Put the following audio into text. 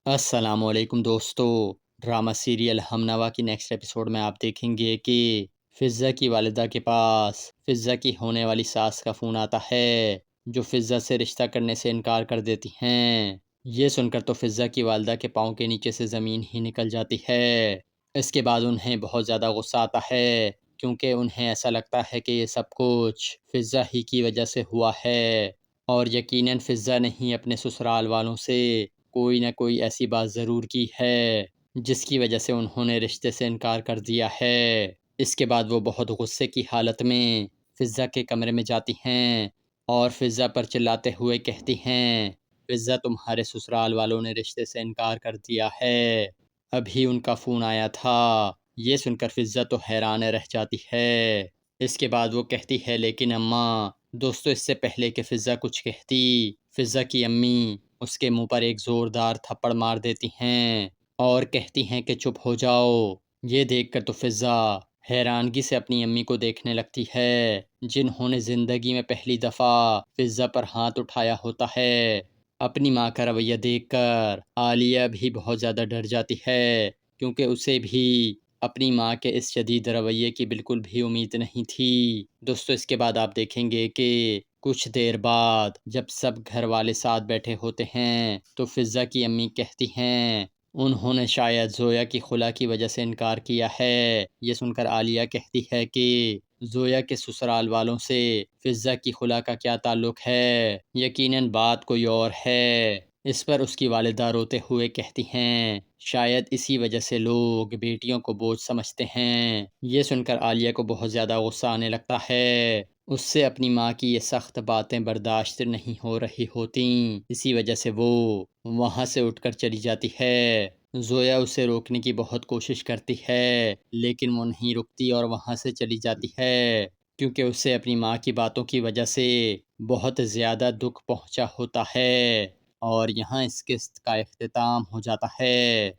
السلام علیکم دوستو، ڈرامہ سیریل ہم نوا کی نیکسٹ ایپیسوڈ میں آپ دیکھیں گے کہ فضہ کی والدہ کے پاس فضہ کی ہونے والی ساس کا فون آتا ہے جو فضہ سے رشتہ کرنے سے انکار کر دیتی ہیں۔ یہ سن کر تو فضہ کی والدہ کے پاؤں کے نیچے سے زمین ہی نکل جاتی ہے۔ اس کے بعد انہیں بہت زیادہ غصہ آتا ہے کیونکہ انہیں ایسا لگتا ہے کہ یہ سب کچھ فضہ ہی کی وجہ سے ہوا ہے، اور یقیناً فضہ نے ہی اپنے سسرال والوں سے کوئی نہ کوئی ایسی بات ضرور کی ہے جس کی وجہ سے انہوں نے رشتے سے انکار کر دیا ہے۔ اس کے بعد وہ بہت غصے کی حالت میں فضہ کے کمرے میں جاتی ہیں اور فضہ پر چلاتے ہوئے کہتی ہیں، فضہ تمہارے سسرال والوں نے رشتے سے انکار کر دیا ہے، ابھی ان کا فون آیا تھا۔ یہ سن کر فضہ تو حیران رہ جاتی ہے۔ اس کے بعد وہ کہتی ہے، لیکن اماں دوستو اس سے پہلے کہ فضہ کچھ کہتی، فضہ کی امی اس کے منہ پر ایک زوردار تھپڑ مار دیتی ہیں اور کہتی ہیں کہ چپ ہو جاؤ۔ یہ دیکھ کر تو فضہ حیرانگی سے اپنی امی کو دیکھنے لگتی ہے جنہوں نے زندگی میں پہلی دفعہ فضہ پر ہاتھ اٹھایا ہوتا ہے۔ اپنی ماں کا رویہ دیکھ کر عالیہ بھی بہت زیادہ ڈر جاتی ہے کیونکہ اسے بھی اپنی ماں کے اس شدید رویے کی بالکل بھی امید نہیں تھی۔ دوستو اس کے بعد آپ دیکھیں گے کہ کچھ دیر بعد جب سب گھر والے ساتھ بیٹھے ہوتے ہیں تو فضہ کی امی کہتی ہیں انہوں نے شاید زویا کی خلا کی وجہ سے انکار کیا ہے۔ یہ سن کر عالیہ کہتی ہے کہ زویا کے سسرال والوں سے فضہ کی خلا کا کیا تعلق ہے، یقیناً بات کوئی اور ہے۔ اس پر اس کی والدہ روتے ہوئے کہتی ہیں شاید اسی وجہ سے لوگ بیٹیوں کو بوجھ سمجھتے ہیں۔ یہ سن کر عالیہ کو بہت زیادہ غصہ آنے لگتا ہے، اس سے اپنی ماں کی یہ سخت باتیں برداشت نہیں ہو رہی ہوتیں، اسی وجہ سے وہ وہاں سے اٹھ کر چلی جاتی ہے۔ زویا اسے روکنے کی بہت کوشش کرتی ہے لیکن وہ نہیں رکتی اور وہاں سے چلی جاتی ہے کیونکہ اسے اپنی ماں کی باتوں کی وجہ سے بہت زیادہ دکھ پہنچا ہوتا ہے۔ اور یہاں اس قسط کا اختتام ہو جاتا ہے۔